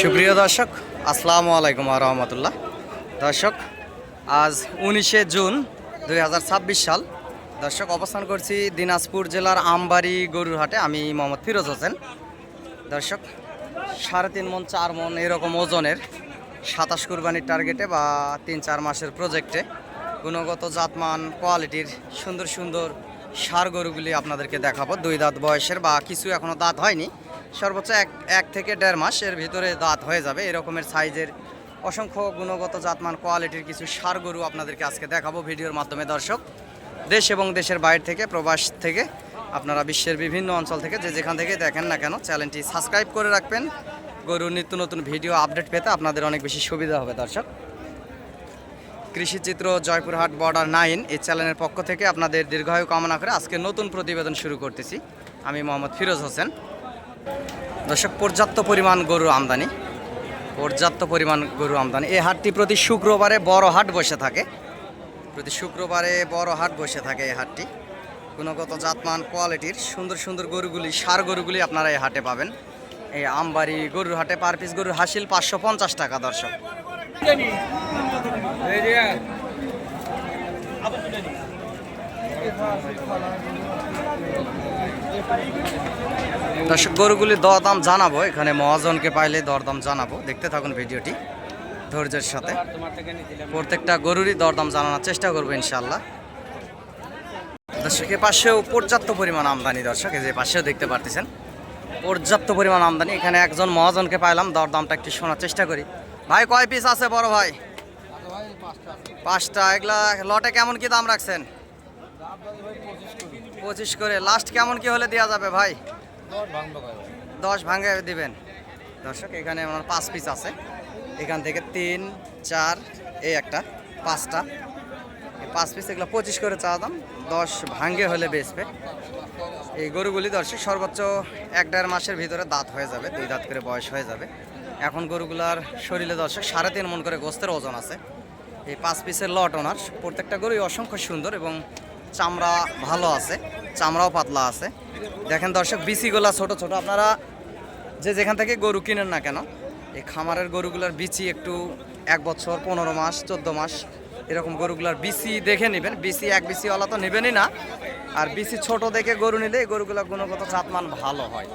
সুপ্রিয় দর্শক, আসসালামু আলাইকুম রহমতুল্লাহ। দর্শক, আজ 19শে জুন 2026 সাল। দর্শক, অবস্থান করছি দিনাজপুর জেলার আমবাড়ি গরুর হাটে। আমি মোহাম্মদ ফিরোজ হোসেন। দর্শক, 3.5 মন 4 মন এরকম ওজনের 27 কুরবানির টার্গেটে বা 3-4 মাসের প্রজেক্টে গুণগত জাতমান কোয়ালিটির সুন্দর সুন্দর ষাঁড় গরুগুলি আপনাদেরকে দেখাবো। 2 দাঁত বয়সের বা কিছু এখনও দাঁত হয়নি, সর্বোচ্চ এক থেকে 1.5 মাস এর ভিতরে দাঁত হয়ে যাবে এরকমের সাইজের অসংখ্য গুণগত জাতমান কোয়ালিটির কিছু ষাঁড় গরু আপনাদেরকে আজকে দেখাবো ভিডিওর মাধ্যমে। দর্শক, দেশ এবং দেশের বাইরে থেকে, প্রবাস থেকে, আপনারা বিশ্বের বিভিন্ন অঞ্চল থেকে যে যেখান থেকে দেখেন না কেন, চ্যানেলটি সাবস্ক্রাইব করে রাখবেন। গরুর নিত্য নতুন ভিডিও আপডেট পেতে আপনাদের অনেক বেশি সুবিধা হবে। দর্শক, কৃষিচিত্র জয়পুরহাট বর্ডার 9 এই চ্যানেলের পক্ষ থেকে আপনাদের দীর্ঘায়ু কামনা করে আজকে নতুন প্রতিবেদন শুরু করতেছি। আমি মোহাম্মদ ফিরোজ হোসেন। দর্শক, পর্যাপ্ত পরিমাণ গরু আমদানি, এই হাটটি প্রতি শুক্রবারে বড় হাট বসে থাকে। এই হাটটি গুণগত জাতমান কোয়ালিটির সুন্দর সুন্দর গরুগুলি, ষাঁড় গরুগুলি আপনারা এই হাটে পাবেন। এই আমবাড়ি গরুর হাটে পার পিস গরুর হাসিল 550 টাকা। দর্শক, গরুগুলি দরদাম জানাবো, এখানে মহাজনকে পাইলে দরদাম জানাবো। দেখতে থাকুন ভিডিওটি ধৈর্যের সাথে। প্রত্যেকটা গরুরই দরদাম জানানোর চেষ্টা করবো ইনশাল্লাহ। দর্শক, এ পাশেও পর্যাপ্ত পরিমাণ আমদানি। দর্শক, এই যে পাশেও দেখতে পারতেছেন পর্যাপ্ত পরিমাণ আমদানি। এখানে একজন মহাজনকে পাইলাম, দরদামটা একটু শোনার চেষ্টা করি। ভাই, কয় পিস আছে বড় ভাই? 5টা। এগুলা লটে কেমন কি দাম রাখছেন? 25 করে। লাস্ট কেমন কি হলে দেওয়া যাবে ভাই? 10 ভাঙে দিবেন। দর্শক, এখানে আমার 5 পিস আছে। এখান থেকে 3, 4, এই একটা 5টা, 5 পিস। এগুলো 25 করে চাওয়া দাম, 10 ভাঙে হলে বেচবে এই গরুগুলি। দর্শক, সর্বোচ্চ 1-1.5 মাসের ভিতরে দাঁত হয়ে যাবে, 2 দাঁত করে বয়স হয়ে যাবে। এখন গরুগুলার শরীরে দর্শক 3.5 মন করে গোস্তের ওজন আছে। এই 5 পিসের লট ওনার। প্রত্যেকটা গরুই অসংখ্য সুন্দর এবং চামড়া ভালো আছে, চামড়াও পাতলা আছে। দেখেন দর্শক, বিচিগুলা ছোট ছোট। আপনারা যে যেখান থেকে গরু কিনেন না কেন, এই খামারের গরুগুলার বিচি একটু 1 বছর, 15 মাস, 14 মাস এরকম গরুগুলার বিচি দেখে নেবেন। বিচি এক বিচিওয়ালা তো নেবেনই না, আর বিচি ছোট দেখে গরু নিলে এই গরুগুলার গুণগত জাতমান ভালো হয়।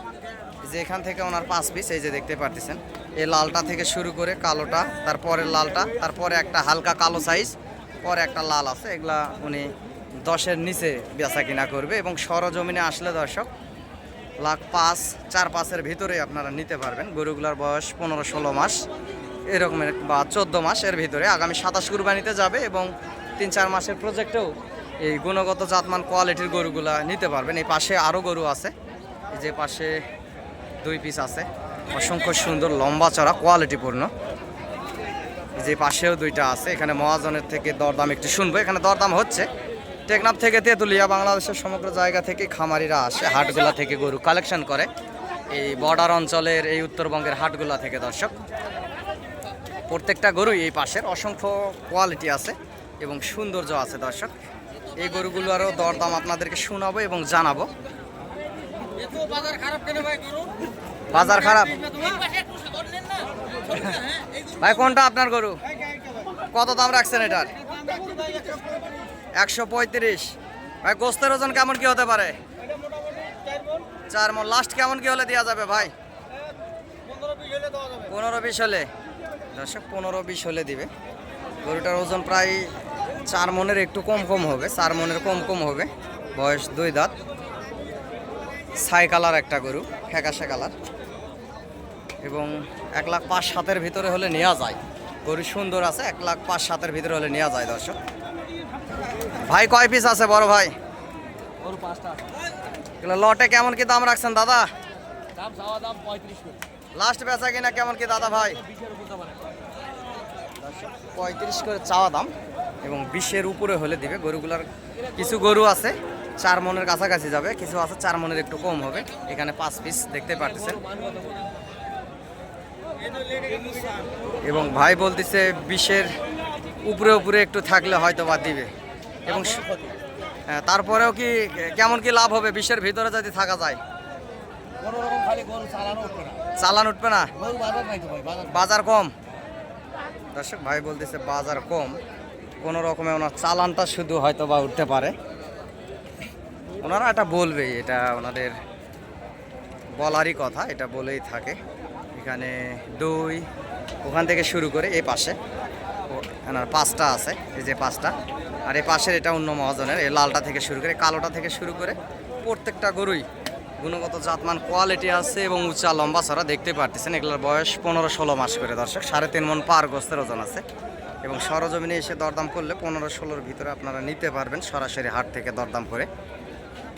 যে এখান থেকে ওনার 5 পিস, এই যে দেখতে পারতেছেন, এই লালটা থেকে শুরু করে কালোটা, তারপরে লালটা, তারপরে একটা হালকা কালো সাইজ, পরে একটা লাল আছে। এগুলা উনি 10-এর নিচে বেচা কিনা করবে এবং সরজমিনে আসলে দর্শক 1,05,4-5-এর ভিতরে আপনারা নিতে পারবেন। গরুগুলার বয়স 15-16 মাস এরকমের বা 14 মাস এর ভিতরে। আগামী 27 কুরবানিতে যাবে এবং 3-4 মাসের প্রজেক্টেও এই গুণগত জাতমান কোয়ালিটির গরুগুলা নিতে পারবেন। এই পাশে আরও গরু আছে, এই যে পাশে 2 পিস আছে, অসংখ্য সুন্দর লম্বা চড়া কোয়ালিটিপূর্ণ। যে পাশেও 2টা আছে। এখানে মহাজনের থেকে দরদাম একটু শুনবো। এখানে দরদাম হচ্ছে টেকনাফ থেকে তেঁতুলিয়া, বাংলাদেশের সমগ্র জায়গা থেকে খামারিরা আসে, হাটগুলা থেকে গরু কালেকশন করে এই বর্ডার অঞ্চলের, এই উত্তরবঙ্গের হাটগুলা থেকে। দর্শক, প্রত্যেকটা গরুই এই পাশের অসংখ্য কোয়ালিটি আছে এবং সৌন্দর্য আছে। দর্শক, এই গরুগুলোরও দরদাম আপনাদেরকে শোনাবো এবং জানাবো। বাজার খারাপ ভাই? কোনটা আপনার গরু? কত দাম রাখছেন এটার? 135। ভাই, গোস্তের ওজন কেমন কি হতে পারে? 4 মণ। লাস্ট কেমন কি হলে দেওয়া যাবে ভাই? 15-20 হলে। দর্শক, 15-20 হলে দিবে। গরুটার ওজন প্রায় 4 মণের একটু কম হবে, 4 মণের কম হবে। বয়স 2 দাঁত, ছাই কালার একটা গরু, ফ্যাকাশে কালার, এবং 1,05,000-7-এর ভিতরে হলে নেওয়া যায়। গরু সুন্দর আছে, 1,05,000-7-এর ভিতরে হলে নেওয়া যায়। দর্শক ভাই, কয় পিস আছে বড় ভাই? 5টা। লটে কেমন কি দাম রাখছেন দাদা? লাস্ট বেচা কিনা কেমন কি দাদা ভাই? 35 করে চাওয়া দাম এবং 20-এর উপরে হলে দিবে। গরুগুলার কিছু গরু আছে 4 মণের কাছাকাছি যাবে, কিছু আছে 4 মণের একটু কম হবে। এখানে 5 পিস দেখতে পারতেছেন এবং ভাই বলতেছে 20-এর উপরে একটু থাকলে হয়তো বা দিবে। এবং তারপরেও কি কেমন কি লাভ হবে 20-এর ভিতরে যদি থাকা যায়? চালান উঠবে না, বাজার কম। দর্শক ভাই বলতেছে বাজার কম, কোনো রকমে ওনার চালানটা শুধু হয়তো বা উঠতে পারে। ওনারা এটা বলবেই, এটা ওনাদের বলারই কথা, এটা বলেই থাকে। এখানে দই ওখান থেকে শুরু করে এই পাশে ওনার 5টা আছে, এই যে 5টা, আর এই পাশের এটা অন্য মহাজনের, এই লালটা থেকে শুরু করে কালোটা থেকে শুরু করে প্রত্যেকটা গরুই গুণগত জাতমান কোয়ালিটি আছে এবং উঁচা লম্বা ছাড়া দেখতে পারতেছেন। এগুলোর বয়স 15-16 মাস করে দর্শক, 3.5 মণ পার গোস্তের ওজন আছে এবং সরজমিনে এসে দরদাম করলে 15-16-র ভিতরে আপনারা নিতে পারবেন সরাসরি হাট থেকে দরদাম করে।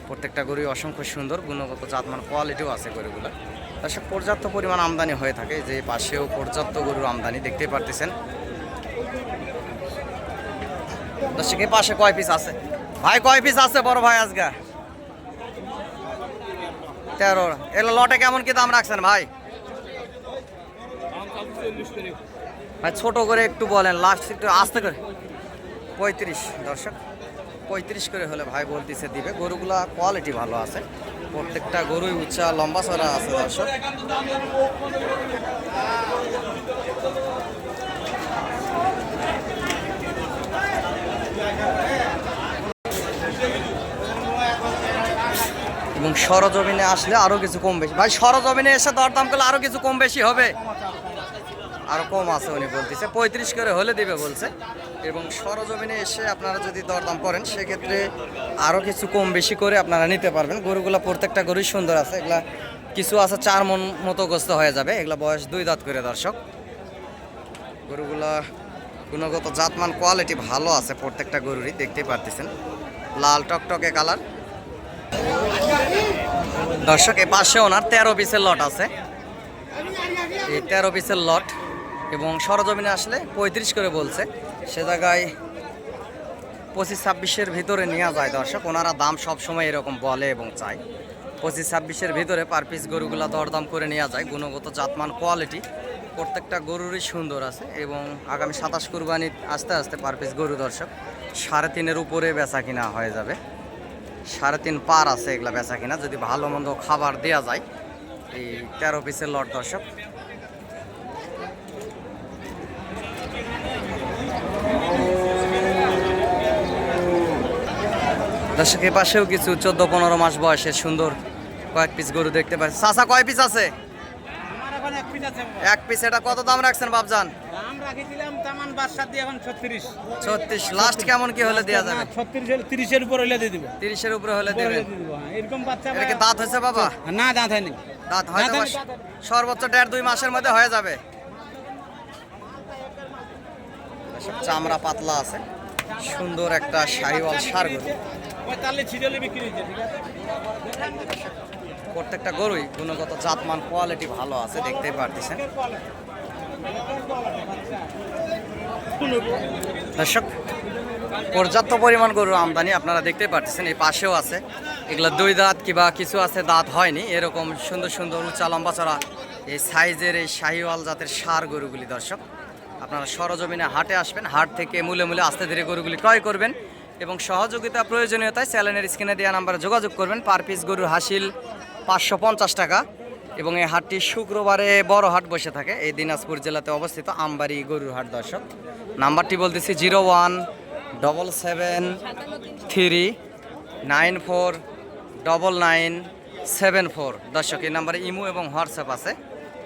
প্রত্যেকটা গরুই অসংখ্য সুন্দর, গুণগত জাতমান কোয়ালিটিও আছে গরুগুলো। দর্শক পর্যাপ্ত পরিমাণ আমদানি হয়ে থাকে, যে পাশেও পর্যাপ্ত গরুর আমদানি দেখতেই পারতেছেন। দর্শক এই পাশে কয় পিস আছে ভাই, কয় পিস আছে বড় ভাই আজকে? 13। এগুলো লটে কেমন কি দাম রাখছেন ভাই? ভাই ছোট করে একটু বলেন, লাস্ট একটু আস্তে করে। 35। দর্শক 35 করে হলে ভাই বলতেছে দিবে। গরুগুলা কোয়ালিটি ভালো আছে, প্রত্যেকটা গরুই উঁচা লম্বা চড়া আছে দর্শক। এবং সরজমিনে আসলে আরো কিছু কম বেশি, ভাই সরজমিনে এসে দরদাম করলে আরো কিছু কম বেশি হবে, আরো কম আছে উনি বলতেছে। 35 করে হলে দিবে বলছে। এবং সরজমিনে এসে আপনারা যদি দরদাম করেন সেক্ষেত্রে আরো কিছু কম বেশি করে আপনারা নিতে পারবেন। গরুগুলা প্রত্যেকটা গরুই সুন্দর আছে, এগুলা কিছু আছে 4 মণ মতো গোস্ত হয়ে যাবে, এগুলা বয়স 2 দাঁত করে দর্শক। গরুগুলা গুণগত জাতমান কোয়ালিটি ভালো আছে প্রত্যেকটা গরুরই, দেখতেই পারতেছেন লাল টকটকে কালার। দর্শক এ পাশে ওনার 13 পিসের লট আছে, এই 13 পিসের লট এবং সরজমিনে আসলে 35 করে বলছে, সে জায়গায় 25-26-এর ভিতরে নেওয়া যায় দর্শক। ওনারা দাম সবসময় এরকম বলে এবং চায়, 25-26-এর ভিতরে পার পিস গরুগুলা দরদাম করে নেওয়া যায়। গুণগত জাতমান কোয়ালিটি প্রত্যেকটা গরুরই সুন্দর আছে এবং আগামী 27 কুরবানি আস্তে আস্তে পার পিস গরু দর্শক 3.5-এর উপরে বেচা কিনা হয়ে যাবে। 3.5 পার আছে এগুলা বেচা কিনা, যদি ভালো মন্দ খাবার দেওয়া যায়। এই 13 পিসের লট দর্শক। দর্শকের পাশেও কিছু 14-15 মাস বয়সের সুন্দর কয়েক পিস গরু দেখতে পাচ্ছি। চাচা কয় পিস আছে? এক পিস। এটা কত দাম রাখছেন বাবজান? 36। লাস্ট কেমন কি হলে দেওয়া যাবে? 30-এর উপর হলে দিয়ে দিব। 30-এর উপরে হলে দেবেন। এরকম বাচ্চা এটা কি দাঁত হয়েছে বাবা? না, দাঁত হয়নি। দাঁত হয়তো সর্বোচ্চ 1.5-2 মাসের মধ্যে হয়ে যাবে। চামড়া পাতলা আছে, সুন্দর একটা শাহিওয়াল ষাঁড় গরু। প্রত্যেকটা গরুই গুণগত জাতমান কোয়ালিটি ভালো আছে, দেখতেই পারতেছেন দর্শক। পর্যাপ্ত পরিমাণ গরুর আমদানি আপনারা দেখতেই পারতেছেন। এই পাশেও আছে, এগুলো 2 দাঁত কিংবা কিছু আছে দাঁত হয়নি, এরকম সুন্দর সুন্দর উঁচা লম্বা চড়া এই সাইজের এই শাহিওয়াল জাতের ষাঁড় গরুগুলি দর্শক আপনারা সরজমিনে হাটে আসবেন, হাট থেকে মূলে মূলে আস্তে ধীরে গরুগুলি ক্রয় করবেন এবং সহযোগিতা প্রয়োজনীয়তায় চ্যানেলের স্ক্রিনে দেওয়া নাম্বারে যোগাযোগ করবেন। পার পিস গরুর হাসিল 550 টাকা এবং এই হাটটি শুক্রবারে বড় হাট বসে থাকে, এই দিনাজপুর জেলাতে অবস্থিত আমবাড়ি গরুর হাট দর্শক। নাম্বারটি বলতেছি 01773949974 দর্শক। এই নাম্বারে ইমো এবং হোয়াটসঅ্যাপ আছে,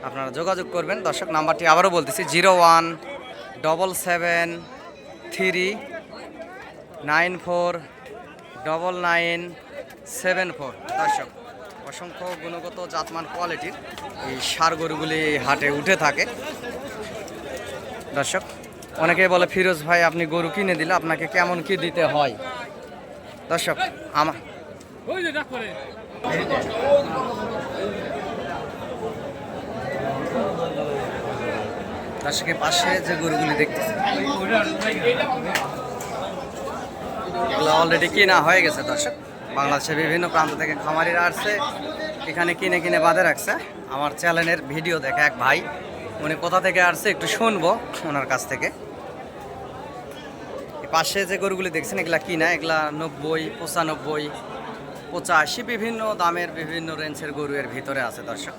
আপনারা যোগাযোগ করবেন দর্শক। নাম্বারটি আবারও বলতেছি 01773949974 দর্শক। অসংখ্য গুণগত জাতমান কোয়ালিটির এই ষাঁড় গরুগুলি হাটে উঠে থাকে দর্শক। অনেকেই বলে ফিরোজ ভাই আপনি গরু কিনে দিলে আপনাকে কেমন কি দিতে হয় দর্শক। আমার দর্শকের পাশে যে গরুগুলি দেখতেছে এগুলো অলরেডি কিনা হয়ে গেছে দর্শক। বাংলাদেশের বিভিন্ন প্রান্ত থেকে খামারিরা আসছে, এখানে কিনে কিনে বাঁধে রাখছে। আমার চ্যানেলের ভিডিও দেখে এক ভাই, উনি কোথা থেকে আসছে একটু শুনবো ওনার কাছ থেকে। পাশে যে গরুগুলি দেখছেন এগুলা কিনা, এগুলা 90, 95, 85 বিভিন্ন দামের বিভিন্ন রেঞ্জের গরু এর ভিতরে আছে দর্শক।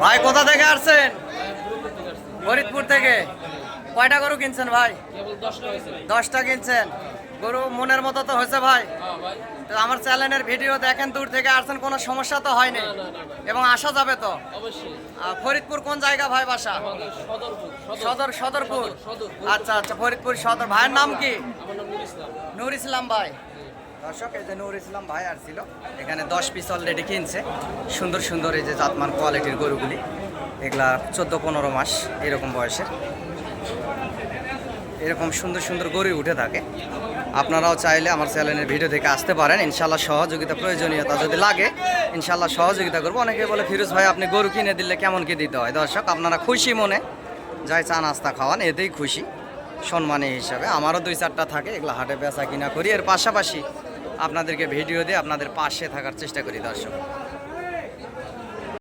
ভাই কোথা থেকে আসছেন? ফরিদপুর থেকে। কয়টা গরু কিনছেন ভাই? 10টা কিনছেন। গরু মনের মতো তো হয়েছে ভাই? তো আমার চ্যানেলের ভিডিও দেখেন, দূর থেকে আসছেন, কোনো সমস্যা তো হয়নি এবং আসা যাবে তো? ফরিদপুর কোন জায়গা ভাই বাসা? সদরপুর। আচ্ছা আচ্ছা, ফরিদপুর সদর। ভাইয়ের নাম কি? নূর ইসলাম ভাই। দর্শক এই যে নূর ইসলাম ভাই আর ছিল এখানে 10 পিস অলরেডি কিনছে। সুন্দর সুন্দর এই যে জাতমান কোয়ালিটির গরুগুলি, এগুলা 14-15 মাস এরকম বয়সের, এরকম সুন্দর সুন্দর গরু উঠে থাকে। আপনারাও চাইলে আমার চ্যানেলের ভিডিও থেকে আসতে পারেন। ইনশাল্লাহ সহযোগিতা, প্রয়োজনীয়তা যদি লাগে ইনশাল্লাহ সহযোগিতা করবো। অনেকে বলে ফিরোজ ভাই আপনি গরু কিনে দিলে কেমন কি দিতে হয়? দর্শক আপনারা খুশি মনে যাই চা নাস্তা খাওয়ান, এতেই খুশি। সম্মানী হিসাবে আমারও 2-4টা থাকে, এগুলো হাটে বেচা কিনা করি। এর পাশাপাশি আপনাদেরকে ভিডিও দিয়ে আপনাদের পাশে থাকার চেষ্টা করি দর্শক।